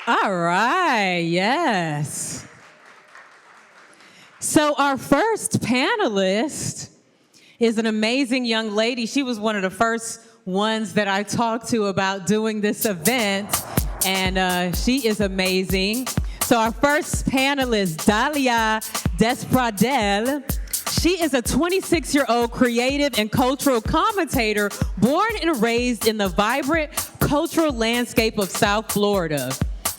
All right, yes. So our first panelist is an amazing young lady. She was one of the first ones that I talked to about doing this event, and she is amazing. So our first panelist, Dahlia Despradel. She is a 26-year-old creative and cultural commentator born and raised in the vibrant cultural landscape of South Florida.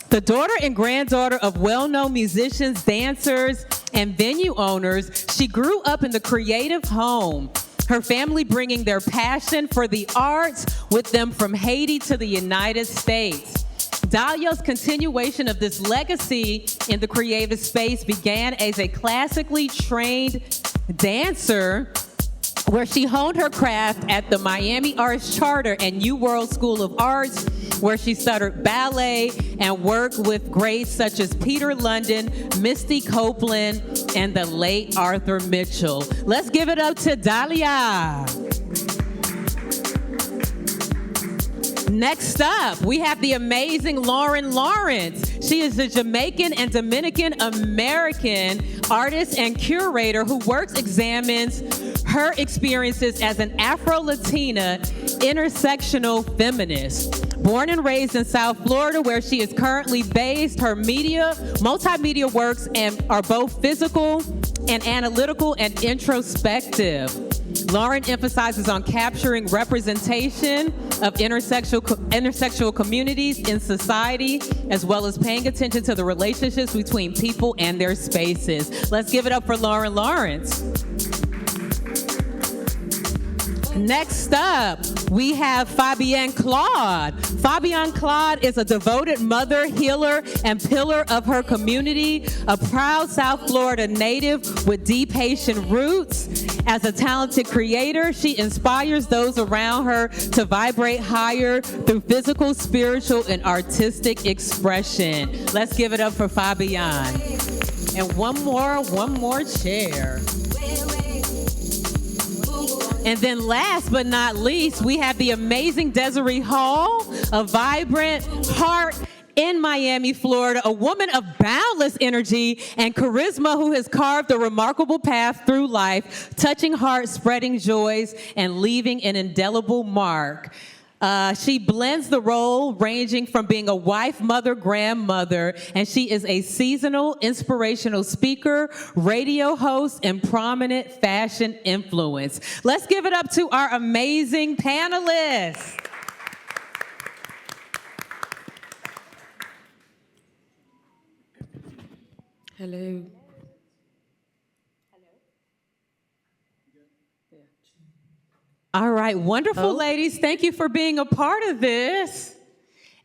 The daughter and granddaughter of well-known musicians, dancers, and venue owners, she grew up in the creative home, her family bringing their passion for the arts with them from Haiti to the United States. Dahlia's continuation of this legacy in the creative space began as a classically trained dancer where she honed her craft at the Miami Arts Charter and New World School of Arts, where she studied ballet and worked with greats such as Peter London, Misty Copeland, and the late Arthur Mitchell. Let's give it up to Dahlia. Next up, we have the amazing Lauryn Lawrence. She is a Jamaican and Dominican American artist and curator who examines her experiences as an Afro-Latina intersectional feminist. Born and raised in South Florida, where she is currently based, her multimedia works are both physical and analytical and introspective. Lauryn emphasizes on capturing representation of intersexual communities in society, as well as paying attention to the relationships between people and their spaces. Let's give it up for Lauryn Lawrence. Next up, we have Fabienne Claude. Fabienne Claude is a devoted mother, healer, and pillar of her community, a proud South Florida native with deep Haitian roots. As a talented creator, she inspires those around her to vibrate higher through physical, spiritual, and artistic expression. Let's give it up for Fabienne. And one more chair. And then last but not least, we have the amazing Desiree Hall, a vibrant heart in Miami, Florida, a woman of boundless energy and charisma who has carved a remarkable path through life, touching hearts, spreading joys, and leaving an indelible mark. She blends the role ranging from being a wife, mother, grandmother, and she is a seasonal inspirational speaker, radio host, and prominent fashion influence. Let's give it up to our amazing panelists. Hello. All right, wonderful ladies. Thank you for being a part of this.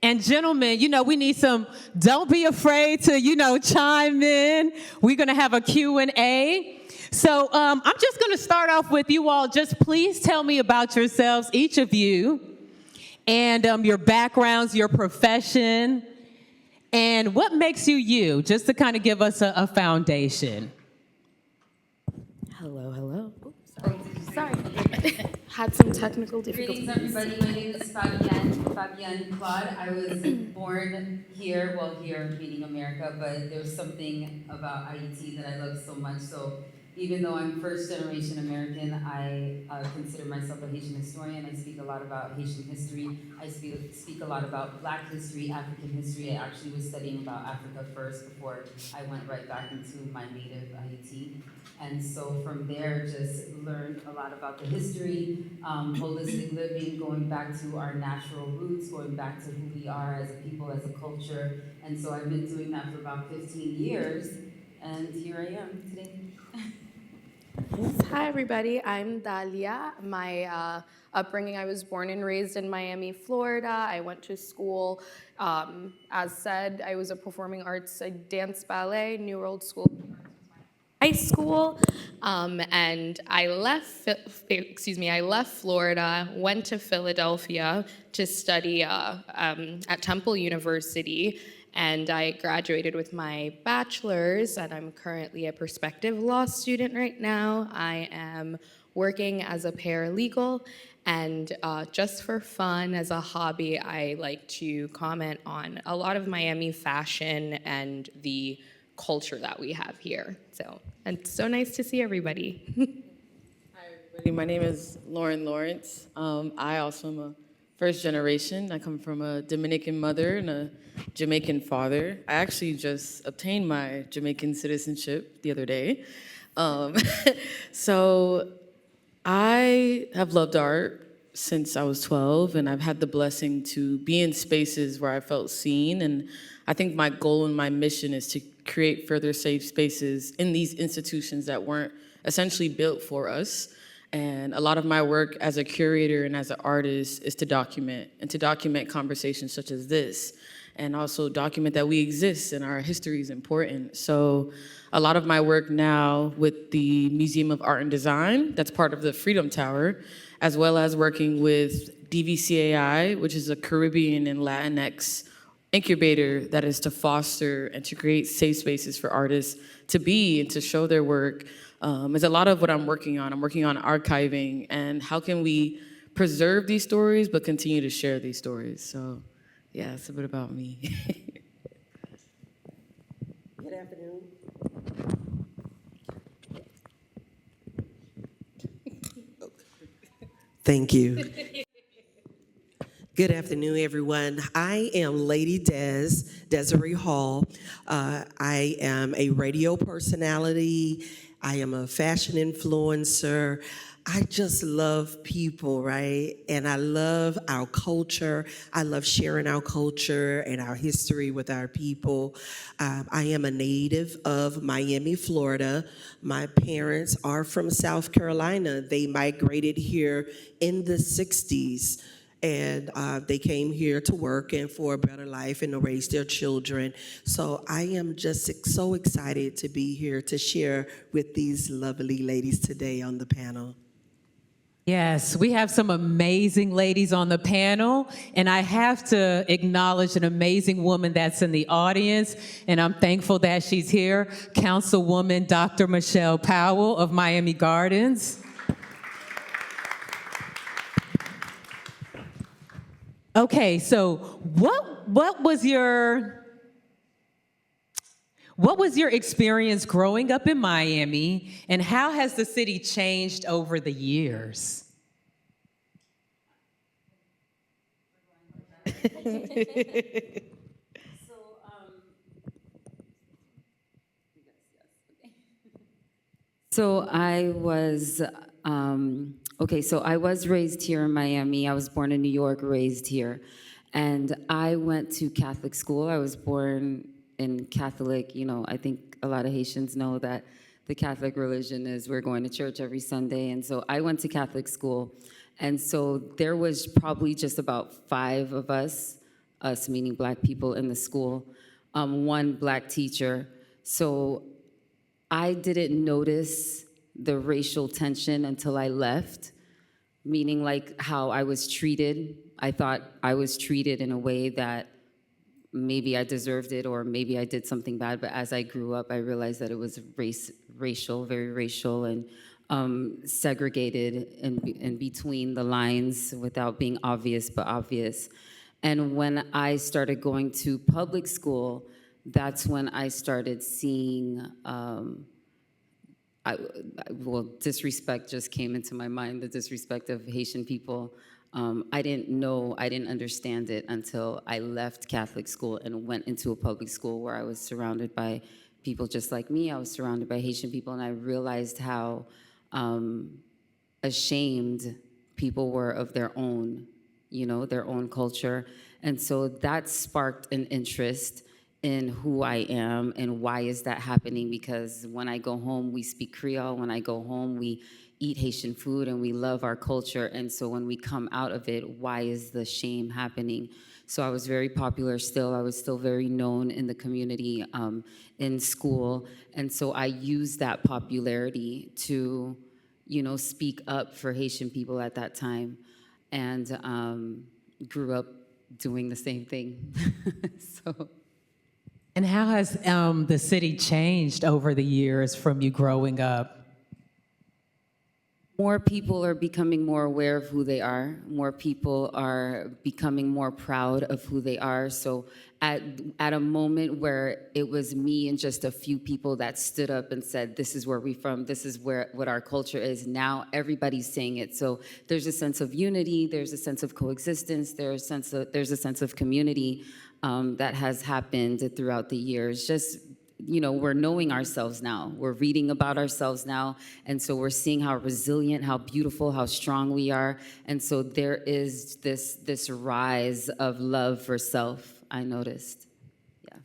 And gentlemen, we need some, don't be afraid to, chime in. We're going to have a Q&A. So I'm just going to start off with you all. Just please tell me about yourselves, each of you, and your backgrounds, your profession, and what makes you you, just to kind of give us a foundation. Hello. Oops, sorry. Had some technical difficulties. Greetings, everybody. My name is Fabienne Claude. I was born here, meaning America, but there's something about Haiti that I love so much. So even though I'm first generation American, I consider myself a Haitian historian. I speak a lot about Haitian history. I speak a lot about Black history, African history. I actually was studying about Africa first before I went right back into my native Haiti. And so from there, just learned a lot about the history, holistic living, going back to our natural roots, going back to who we are as a people, as a culture. And so I've been doing that for about 15 years, and here I am today. Hi, everybody. I'm Dahlia. My upbringing, I was born and raised in Miami, Florida. I went to school. As said, I was a performing arts, I danced ballet, New World School. High school, and I left Florida, went to Philadelphia to study at Temple University, and I graduated with my bachelor's, and I'm currently a prospective law student right now. I am working as a paralegal. And just for fun, as a hobby, I like to comment on a lot of Miami fashion and the culture that we have here. So, and it's so nice to see everybody. Hi, everybody. My name is Lauryn Lawrence. I also am a first generation. I come from a Dominican mother and a Jamaican father. I actually just obtained my Jamaican citizenship the other day. Um, so I have loved art since I was 12, and I've had the blessing to be in spaces where I felt seen. And I think my goal and my mission is to create further safe spaces in these institutions that weren't essentially built for us. And a lot of my work as a curator and as an artist is to document conversations such as this, and also document that we exist and our history is important. So a lot of my work now with the Museum of Art and Design, that's part of the Freedom Tower, as well as working with DVCAI, which is a Caribbean and Latinx incubator that is to foster and to create safe spaces for artists to be and to show their work, is a lot of what I'm working on. I'm working on archiving and how can we preserve these stories but continue to share these stories. So yeah, it's a bit about me. Good afternoon. Thank you. Good afternoon, everyone. I am Lady Desiree Hall. I am a radio personality. I am a fashion influencer. I just love people, right? And I love our culture. I love sharing our culture and our history with our people. I am a native of Miami, Florida. My parents are from South Carolina. They migrated here in the 60s. And they came here to work and for a better life and to raise their children. So I am just so excited to be here to share with these lovely ladies today on the panel. Yes, we have some amazing ladies on the panel, and I have to acknowledge an amazing woman that's in the audience, and I'm thankful that she's here, Councilwoman Dr. Michelle Powell of Miami Gardens. Okay, so what was your experience growing up in Miami, and how has the city changed over the years? So I was, so I was raised here in Miami. I was born in New York, raised here. And I went to Catholic school. I was born in Catholic, I think a lot of Haitians know that the Catholic religion is we're going to church every Sunday. And so I went to Catholic school. And so there was probably just about 5 of us meaning Black people in the school, 1 Black teacher. So I didn't notice the racial tension until I left, meaning like how I was treated. I thought I was treated in a way that maybe I deserved it or maybe I did something bad, but as I grew up, I realized that it was racial, very racial, and segregated in between the lines without being obvious, but obvious. And when I started going to public school, that's when I started seeing, disrespect just came into my mind, the disrespect of Haitian people. I didn't understand it until I left Catholic school and went into a public school where I was surrounded by people just like me. I was surrounded by Haitian people, and I realized how ashamed people were of their own, their own culture. And so that sparked an interest in who I am and why is that happening, because when I go home, we speak Creole. When I go home, we eat Haitian food and we love our culture. And so when we come out of it, why is the shame happening? So I was very popular still. I was still very known in the community, in school. And so I used that popularity to, speak up for Haitian people at that time, and grew up doing the same thing. So. And how has the city changed over the years from you growing up? more people are becoming more aware of who they are. More people are becoming more proud of who they are. So at a moment where it was me and just a few people that stood up and said, this is where we're from, this is what our culture is, now everybody's saying it. So there's a sense of unity, there's a sense of coexistence, there's a sense of community that has happened throughout the years. Just, we're knowing ourselves now. We're reading about ourselves now. And so we're seeing how resilient, how beautiful, how strong we are. And so there is this rise of love for self, I noticed. Yeah.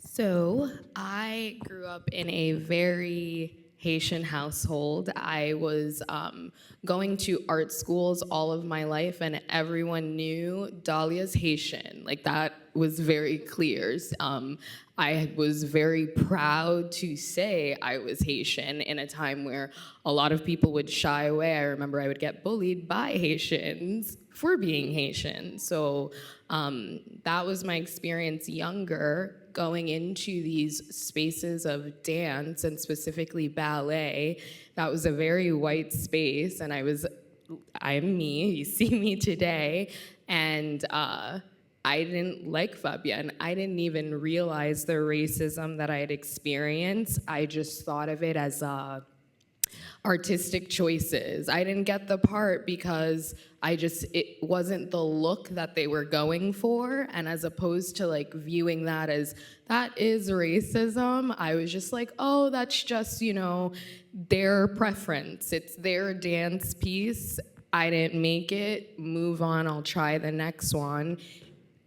So I grew up in a very Haitian household. I was going to art schools all of my life, and everyone knew Dahlia's Haitian. Like, that was very clear. I was very proud to say I was Haitian in a time where a lot of people would shy away. I remember I would get bullied by Haitians for being Haitian. So that was my experience younger, going into these spaces of dance and specifically ballet. That was a very white space, and I'm me, you see me today, and I didn't like Fabienne. I didn't even realize the racism that I had experienced. I just thought of it as artistic choices. I didn't get the part because it wasn't the look that they were going for, and as opposed to like viewing that as that is racism, I was just like, oh, that's just, their preference. It's their dance piece. I didn't make it, move on, I'll try the next one.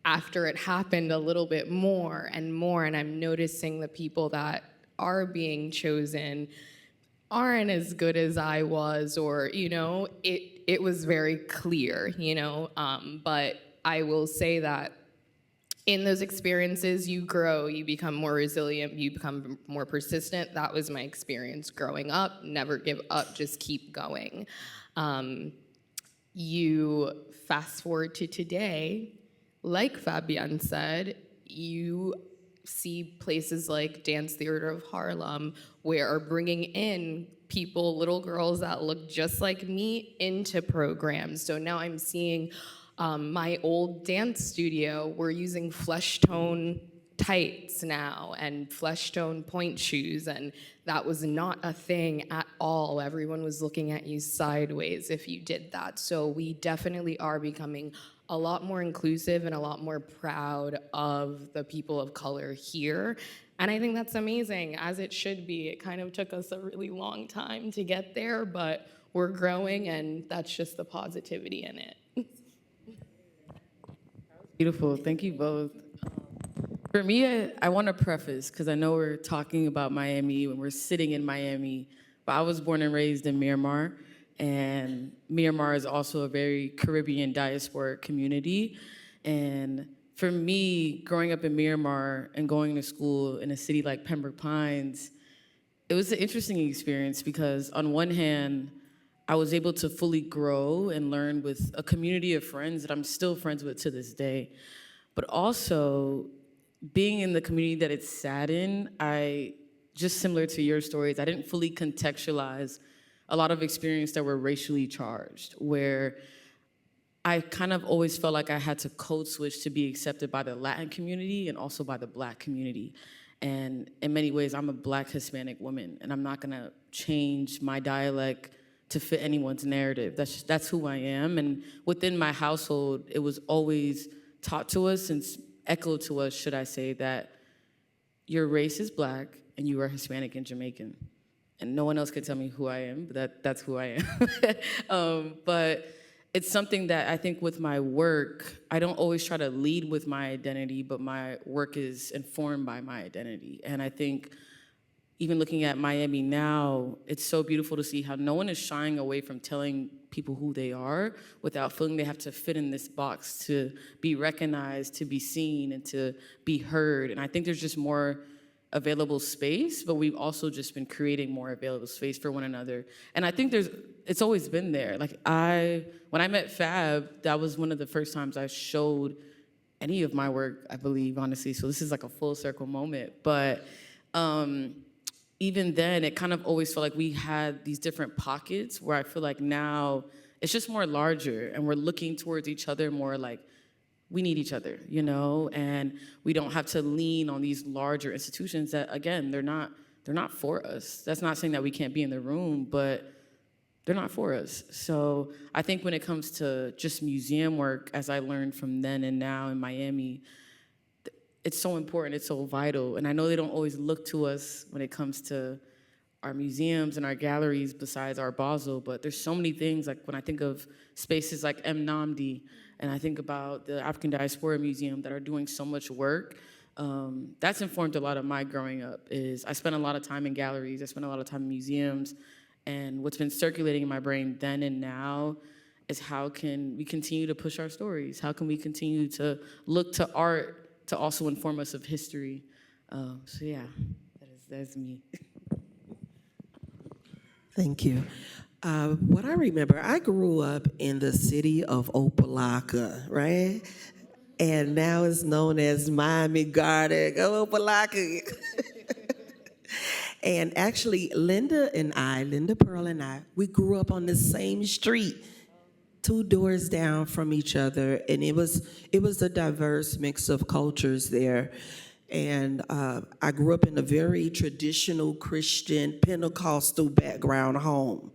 After it happened a little bit more, and I'm noticing the people that are being chosen aren't as good as I was, or, it was very clear, but I will say that in those experiences, you grow, you become more resilient, you become more persistent. That was my experience growing up. Never give up, just keep going. You fast forward to today, like Fabienne said, you see places like Dance Theater of Harlem where are bringing in people, little girls that look just like me, into programs. So now I'm seeing my old dance studio, we're using flesh tone tights now and flesh tone point shoes, and that was not a thing at all. Everyone was looking at you sideways if you did that. So we definitely are becoming a lot more inclusive and a lot more proud of the people of color here. And I think that's amazing, as it should be. It kind of took us a really long time to get there, but we're growing, and that's just the positivity in it. Beautiful. Thank you both. For me, I want to preface, because I know we're talking about Miami when we're sitting in Miami, but I was born and raised in Miramar, and Miramar is also a very Caribbean diasporic community. And for me, growing up in Miramar and going to school in a city like Pembroke Pines, it was an interesting experience because on one hand, I was able to fully grow and learn with a community of friends that I'm still friends with to this day. But also, being in the community that it's sat in, just similar to your stories, I didn't fully contextualize a lot of experiences that were racially charged, where I kind of always felt like I had to code switch to be accepted by the Latin community and also by the Black community. And in many ways, I'm a Black Hispanic woman, and I'm not gonna change my dialect to fit anyone's narrative. That's who I am. And within my household, it was always taught to us and echoed to us, should I say, that your race is Black and you are Hispanic and Jamaican. And no one else could tell me who I am, but that's who I am. But it's something that I think with my work, I don't always try to lead with my identity, but my work is informed by my identity. And I think even looking at Miami now, it's so beautiful to see how no one is shying away from telling people who they are without feeling they have to fit in this box to be recognized, to be seen, and to be heard. And I think there's just more available space, but we've also just been creating more available space for one another. And I think it's always been there. Like when I met Fab, that was one of the first times I showed any of my work, I believe, honestly. So this is like a full circle moment. But even then, it kind of always felt like we had these different pockets where I feel like now it's just more larger and we're looking towards each other more like we need each other, you know, and we don't have to lean on these larger institutions that, again, they're not for us. That's not saying that we can't be in the room, but they're not for us. So I think when it comes to just museum work, as I learned from then and now in Miami, it's so important, it's so vital. And I know they don't always look to us when it comes to our museums and our galleries besides our Basel, but there's so many things, like when I think of spaces like M. Namdi, and I think about the African Diaspora Museum that are doing so much work, that's informed a lot of my growing up. Is I spent a lot of time in galleries, I spent a lot of time in museums, and what's been circulating in my brain then and now is how can we continue to push our stories? How can we continue to look to art to also inform us of history? So yeah, that's me. Thank you. What I remember, I grew up in the city of Opelika, right? And now it's known as Miami Garden, Opelika. And actually, Linda Pearl and I, we grew up on the same street, 2 doors down from each other, and it was a diverse mix of cultures there. And I grew up in a very traditional Christian Pentecostal background home.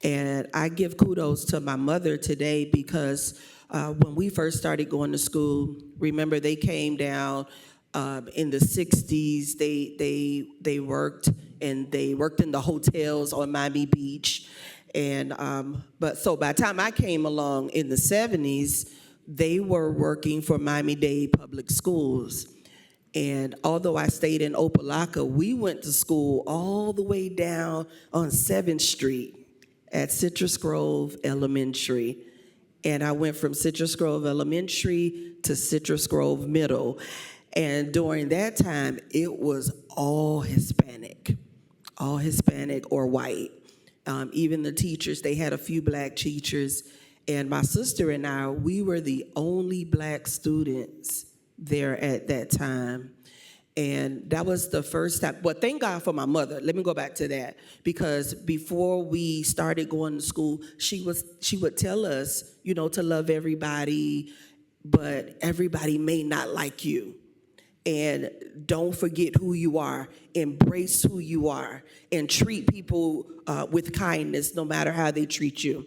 And I give kudos to my mother today because when we first started going to school, remember they came down in the 60s. They worked in the hotels on Miami Beach. And but so by the time I came along in the 70s, they were working for Miami-Dade Public Schools. And although I stayed in Opelika, we went to school all the way down on 7th Street at Citrus Grove Elementary. And I went from Citrus Grove Elementary to Citrus Grove Middle. And during that time, it was all Hispanic or white. Even the teachers, they had a few black teachers. And my sister and I, we were the only black students there at that time. And that was the first time. But thank God for my mother. Let me go back to that. Because before we started going to school, she would tell us, you know, to love everybody, but everybody may not like you. And don't forget who you are. Embrace who you are. And treat people with kindness, no matter how they treat you.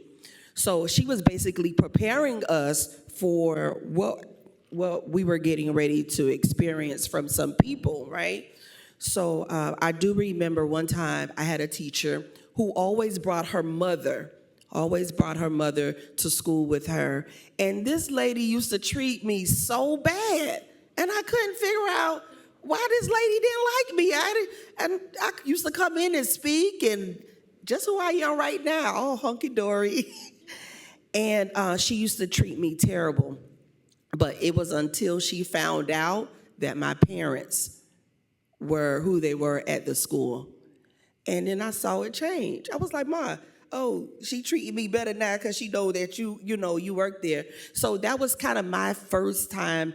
So she was basically preparing us for what we were getting ready to experience from some people, right? So I do remember one time I had a teacher who always brought her mother to school with her. And this lady used to treat me so bad. And I couldn't figure out why this lady didn't like me. I used to come in and speak, and just who I am right now, all hunky-dory. And she used to treat me terrible. But it was until she found out that my parents were who they were at the school. And then I saw it change. I was like, Ma, she treated me better now because she know that you work there. So that was kind of my first time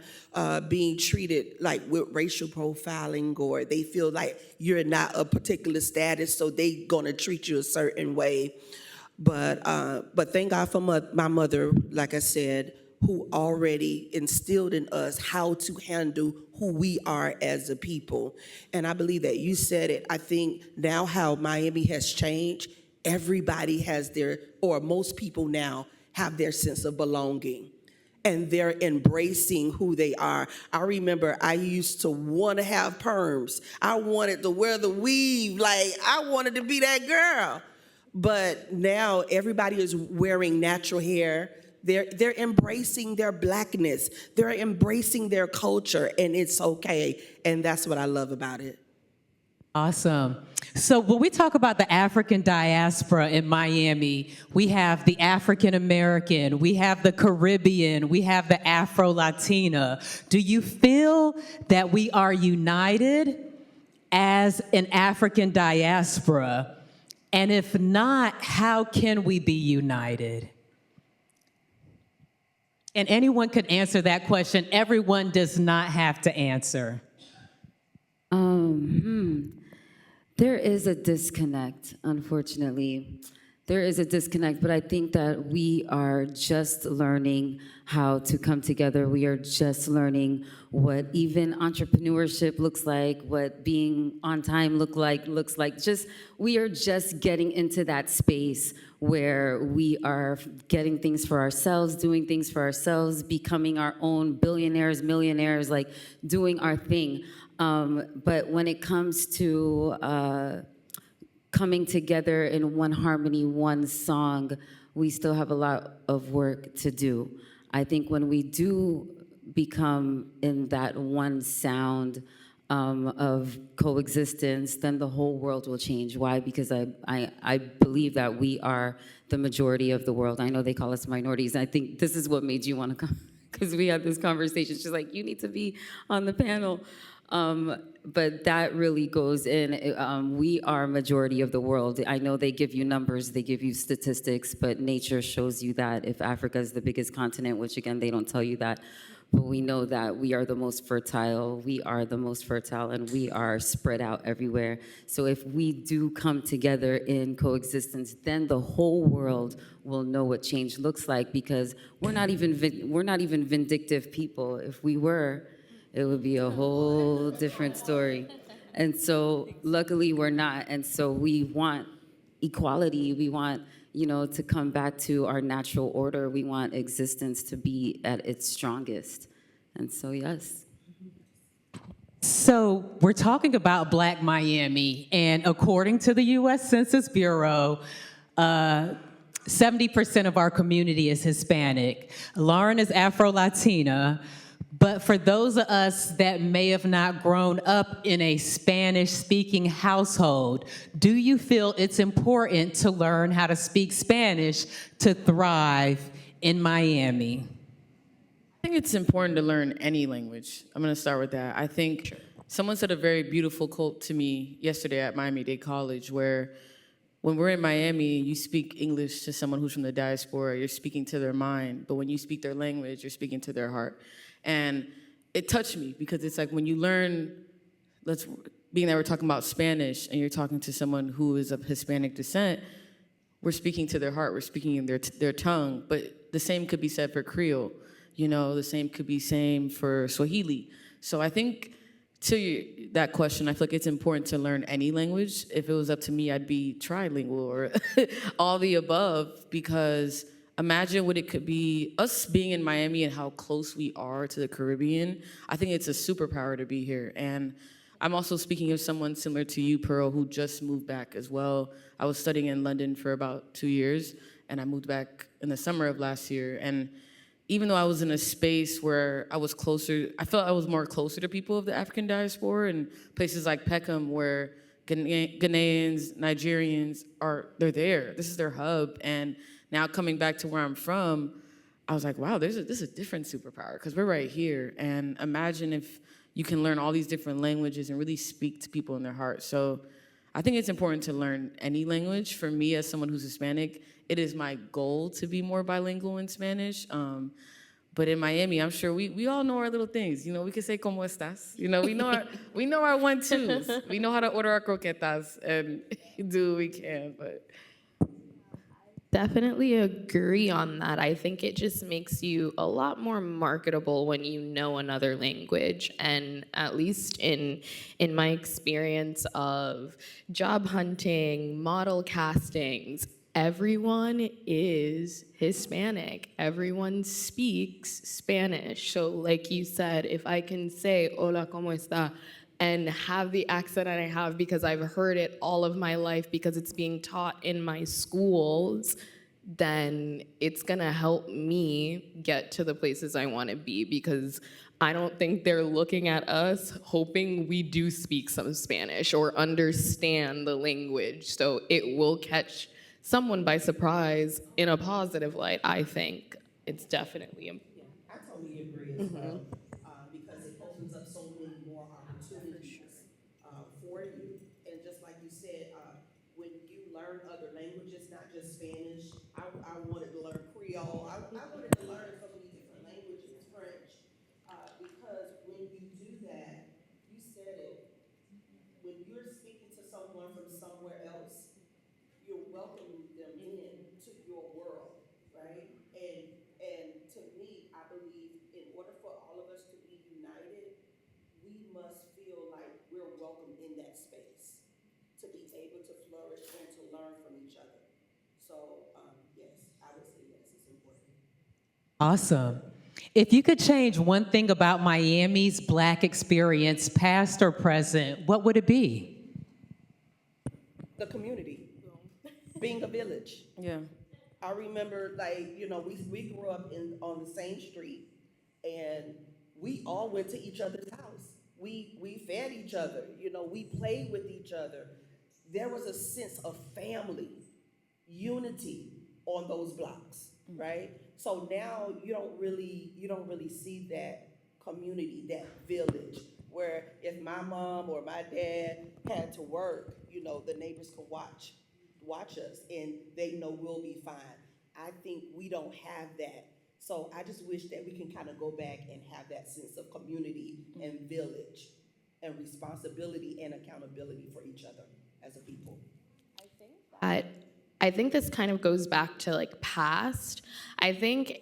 being treated like with racial profiling, or they feel like you're not a particular status, so they gonna treat you a certain way. But thank God for my mother, like I said, who already instilled in us how to handle who we are as a people. And I believe that you said it. I think now how Miami has changed, everybody has most people now have their sense of belonging. And they're embracing who they are. I remember I used to want to have perms. I wanted to wear the weave. Like, I wanted to be that girl. But now everybody is wearing natural hair. They're embracing their blackness. They're embracing their culture, and it's okay. And that's what I love about it. Awesome. So when we talk about the African diaspora in Miami, we have the African American, we have the Caribbean, we have the Afro-Latina. Do you feel that we are united as an African diaspora? And if not, how can we be united? And anyone could answer that question. Everyone does not have to answer. There is a disconnect, unfortunately. There is a disconnect, but I think that we are just learning how to come together. We are just learning what even entrepreneurship looks like, what being on time looks like. Just we are just getting into that space where we are getting things for ourselves, doing things for ourselves, becoming our own billionaires, millionaires, like doing our thing. But when it comes to coming together in one harmony, one song, we still have a lot of work to do. I think when we do become in that one sound of coexistence, then the whole world will change. Why? Because I believe that we are the majority of the world. I know they call us minorities. I think this is what made you want to come, because we had this conversation. She's like, you need to be on the panel. But that really goes in. We are majority of the world. I know they give you numbers, they give you statistics, but nature shows you that if Africa is the biggest continent, which again, they don't tell you that, but we know that we are the most fertile, and we are spread out everywhere. So if we do come together in coexistence, then the whole world will know what change looks like, because we're not even vindictive people. If we were, it would be a whole different story. And so luckily we're not. And so we want equality. We want, to come back to our natural order. We want existence to be at its strongest. And so, yes. So we're talking about Black Miami, and according to the U.S. Census Bureau, 70% of our community is Hispanic. Lauren is Afro-Latina. But for those of us that may have not grown up in a Spanish-speaking household, do you feel it's important to learn how to speak Spanish to thrive in Miami? I think it's important to learn any language. I'm going to start with that. I think someone said a very beautiful quote to me yesterday at Miami-Dade College, where when we're in Miami, you speak English to someone who's from the diaspora, you're speaking to their mind, but when you speak their language, you're speaking to their heart. And it touched me, because it's like when you learn, being that we're talking about Spanish and you're talking to someone who is of Hispanic descent, we're speaking to their heart, we're speaking in their tongue, but the same could be said for Creole, the same could be same for Swahili. So I think that question, I feel like it's important to learn any language. If it was up to me, I'd be trilingual or all the above, because imagine what it could be, us being in Miami and how close we are to the Caribbean. I think it's a superpower to be here. And I'm also speaking of someone similar to you, Pearl, who just moved back as well. I was studying in London for about 2 years, and I moved back in the summer of last year. And even though I was in a space where I felt I was more closer to people of the African diaspora, and places like Peckham where Ghanaians, Nigerians they're there. This is their hub. And now coming back to where I'm from, I was like, wow, this is a different superpower, because we're right here. And imagine if you can learn all these different languages and really speak to people in their heart. So I think it's important to learn any language. For me, as someone who's Hispanic, it is my goal to be more bilingual in Spanish. But in Miami, I'm sure we all know our little things. We can say "Cómo estás?" We know our 1-2s. We know how to order our croquetas and do what we can. But Definitely agree on that. I think it just makes you a lot more marketable when you know another language. And at least in my experience of job hunting, model castings, everyone is Hispanic. Everyone speaks Spanish. So like you said, if I can say, hola, ¿cómo está? And have the accent that I have because I've heard it all of my life because it's being taught in my schools, then it's gonna help me get to the places I wanna be, because I don't think they're looking at us hoping we do speak some Spanish or understand the language. So it will catch someone by surprise in a positive light, I think. It's definitely important. I totally agree as well, because it opens up so many more opportunities for you. And just like you said, when you learn other languages, not just Spanish, I wanted to learn Creole. I wanted to learn so many different languages, French, because when you do that, you said it, when you're speaking to someone from somewhere else, you're welcoming them in to your world, right? And to me, I believe in order for all of us to be united, we must feel like we're welcome in that space to be able to flourish and to learn from each other. So, yes, I would say yes, it's important. Awesome. If you could change one thing about Miami's Black experience, past or present, what would it be? The community, being a village. Yeah. I remember, like, we grew up on the same street, and we all went to each other's house. We fed each other, we played with each other. There was a sense of family, unity on those blocks, right? So now you don't really see that community, that village, where if my mom or my dad had to work, the neighbors can watch us and they know we'll be fine. I think we don't have that. So I just wish that we can kind of go back and have that sense of community and village and responsibility and accountability for each other as a people. I think this kind of goes back to like past. I think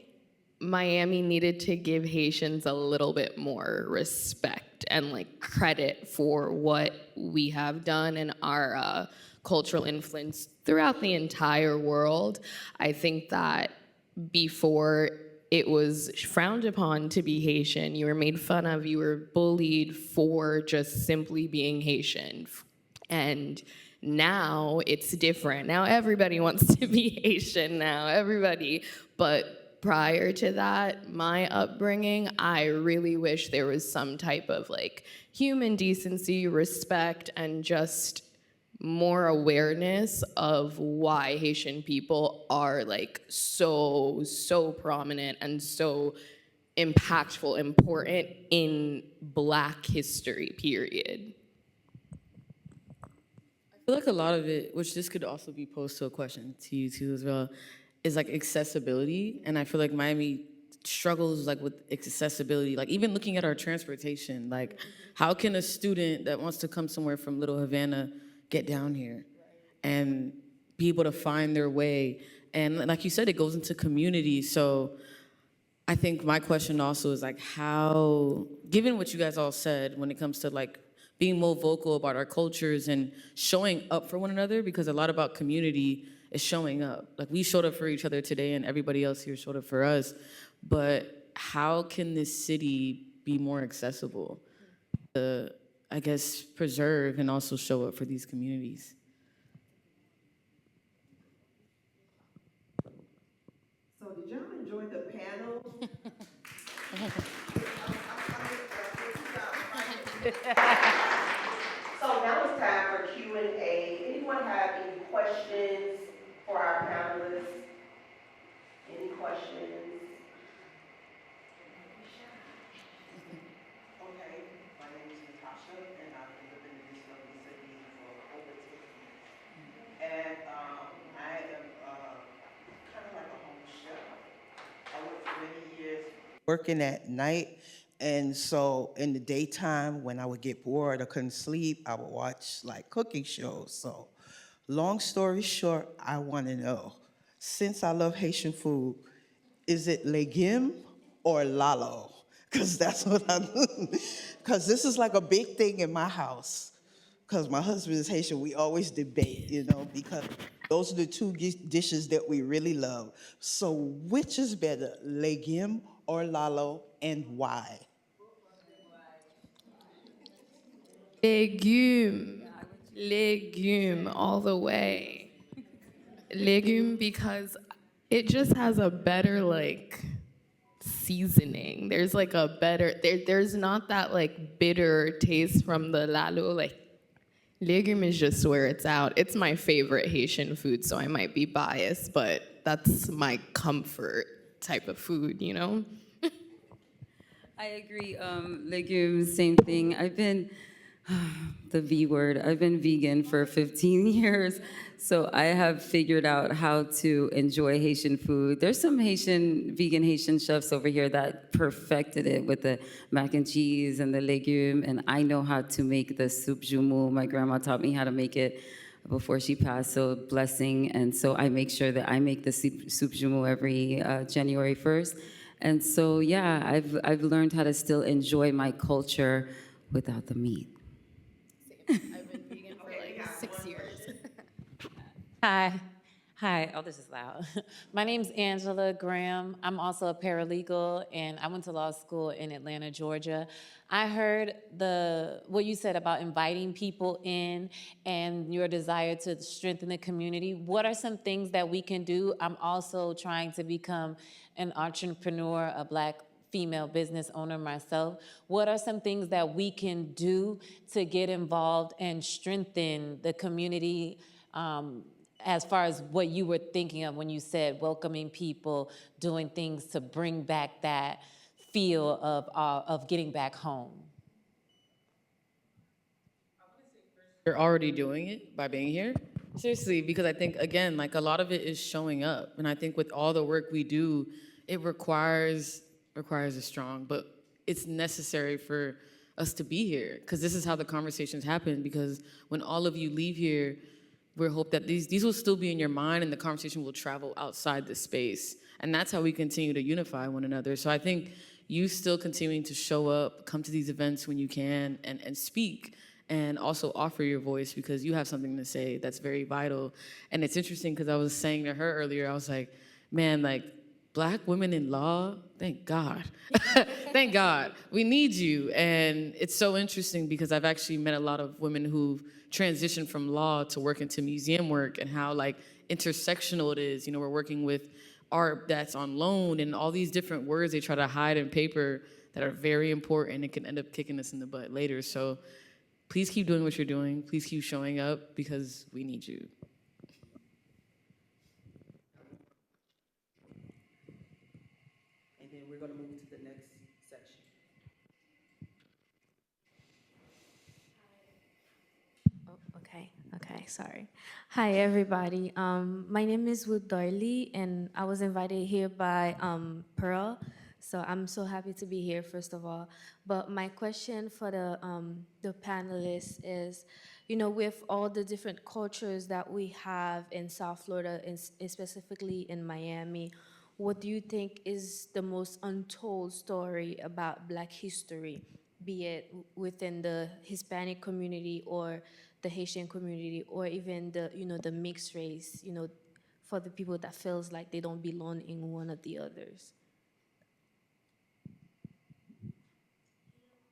Miami needed to give Haitians a little bit more respect and like credit for what we have done and our cultural influence throughout the entire world. I think that before it was frowned upon to be Haitian, you were made fun of, you were bullied for just simply being Haitian. And now it's different. Now everybody wants to be Haitian now, everybody. But prior to that, my upbringing, I really wish there was some type of like human decency, respect, and just more awareness of why Haitian people are like so prominent and so impactful, important in Black history, period. I feel like a lot of it, which this could also be posed to a question to you too as well, is like accessibility. And I feel like Miami struggles like with accessibility. Like even looking at our transportation, like how can a student that wants to come somewhere from Little Havana get down here and be able to find their way? And like you said, it goes into community. So I think my question also is like how, given what you guys all said when it comes to like being more vocal about our cultures and showing up for one another, because a lot about community is showing up. Like we showed up for each other today and everybody else here showed up for us, but how can this city be more accessible to, I guess, preserve and also show up for these communities? So did y'all enjoy the panel? So now it's time for Q&A. Anyone have any questions for our panelists? Any questions? Okay, my name is Natasha, and I've been living in this lovely city for over 10 years. And I am kind of like a home chef. I worked for many years working at night. And so in the daytime, when I would get bored or couldn't sleep, I would watch like cooking shows. So long story short, I want to know, since I love Haitian food, is it legume or lalo? Because that's what I do. Because this is like a big thing in my house. Because my husband is Haitian, we always debate, because those are the two dishes that we really love. So which is better, legume or lalo, and why? Legume all the way. Legume because it just has a better like seasoning. There's like a better there's not that like bitter taste from the lalo. Like legume is just where it's out. It's my favorite Haitian food, so I might be biased, but that's my comfort type of food, I agree. Legumes, same thing. The V word. I've been vegan for 15 years, so I have figured out how to enjoy Haitian food. There's some vegan Haitian chefs over here that perfected it with the mac and cheese and the legume, and I know how to make the soup jumeau. My grandma taught me how to make it before she passed, so blessing. And so I make sure that I make the soup jumeau every January 1st. And so, yeah, I've learned how to still enjoy my culture without the meat. I've been vegan for like 6 years. Hi. Hi. Oh, this is loud. My name's Angela Graham. I'm also a paralegal, and I went to law school in Atlanta, Georgia. I heard what you said about inviting people in and your desire to strengthen the community. What are some things that we can do? I'm also trying to become an entrepreneur, a Black female business owner myself. What are some things that we can do to get involved and strengthen the community, as far as what you were thinking of when you said welcoming people, doing things to bring back that feel of getting back home? You're already doing it by being here. Seriously, because I think, again, like a lot of it is showing up. And I think with all the work we do, it requires a strong, but it's necessary for us to be here, because this is how the conversations happen. Because when all of you leave here, we hope that these will still be in your mind, and the conversation will travel outside the space. And that's how we continue to unify one another. So I think you still continuing to show up, come to these events when you can, and speak, and also offer your voice, because you have something to say that's very vital. And it's interesting, because I was saying to her earlier, I was like, man, like, Black women in law, thank God. Thank God. We need you. And it's so interesting, because I've actually met a lot of women who've transitioned from law to work into museum work, and how like intersectional it is. You know, we're working with art that's on loan and all these different words they try to hide in paper that are very important and can end up kicking us in the butt later. So please keep doing what you're doing. Please keep showing up, because we need you. And then we're going to move to the next section. Okay, sorry. Hi, everybody. My name is Wood Darley, and I was invited here by Pearl. So I'm so happy to be here, first of all. But my question for the panelists is, you know, with all the different cultures that we have in South Florida, and specifically in Miami, what do you think is the most untold story about Black history, be it within the Hispanic community or the Haitian community, or even the, you know, the mixed race, you know, for the people that feels like they don't belong in one of the others?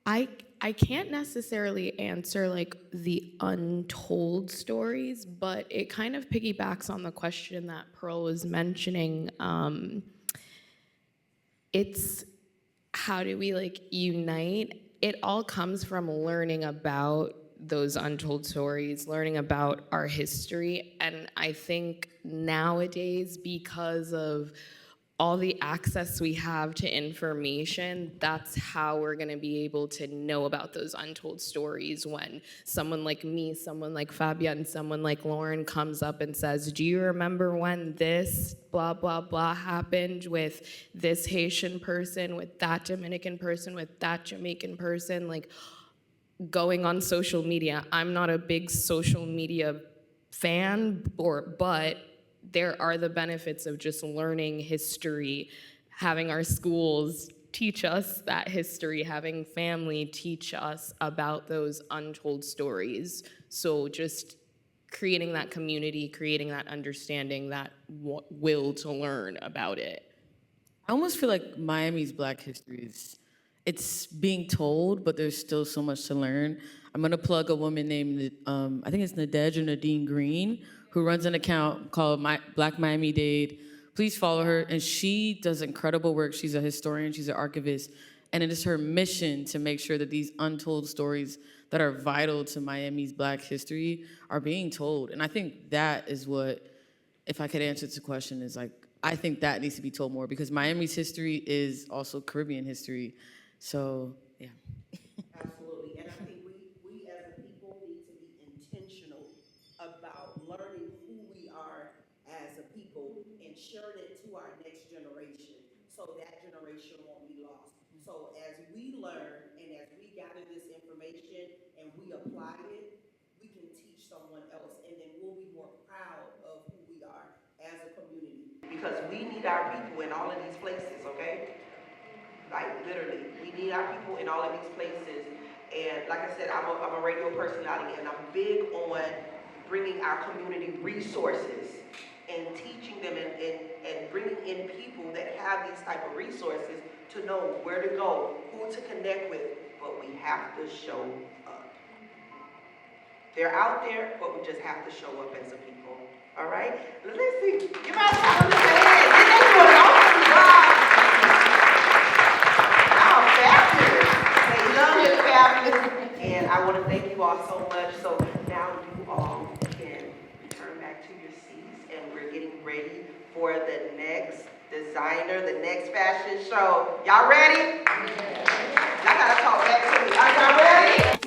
I can't necessarily answer like the untold stories, but it kind of piggybacks on the question that Pearl was mentioning. It's how do we like unite? It all comes from learning about those untold stories, learning about our history. And I think nowadays, because of all the access we have to information, that's how we're gonna be able to know about those untold stories. When someone like me, someone like Fabienne, someone like Lauren comes up and says, do you remember when this blah, blah, blah happened with this Haitian person, with that Dominican person, with that Jamaican person? Like, going on social media, I'm not a big social media fan, but there are the benefits of just learning history, having our schools teach us that history, having family teach us about those untold stories. So just creating that community, creating that understanding, that will to learn about it. I almost feel like Miami's Black history it's being told, but there's still so much to learn. I'm gonna plug a woman named, I think it's Nadege or Nadine Green, who runs an account called Black Miami Dade. Please follow her, and she does incredible work. She's a historian, she's an archivist, and it is her mission to make sure that these untold stories that are vital to Miami's Black history are being told. And I think that is what, if I could answer the question, is like, I think that needs to be told more, because Miami's history is also Caribbean history. So, yeah. Absolutely. And I think we as sharing it to our next generation so that generation won't be lost. So as we learn and as we gather this information and we apply it, we can teach someone else, and then we'll be more proud of who we are as a community. Because we need our people in all of these places, okay? Like literally, we need our people in all of these places. And like I said, I'm a radio personality, and I'm big on bringing our community resources and teaching them and bringing in people that have these type of resources to know where to go, who to connect with, but we have to show up. They're out there, but we just have to show up as a people. All right? Let's see. Give our time to say it. They do an awesome job. Y'all fabulous. They young and fabulous. And I want to thank you all so much. So now you all can return back to your seats, and we're getting ready for the next designer, the next fashion show. Y'all ready? Y'all gotta talk back to me. Are y'all ready?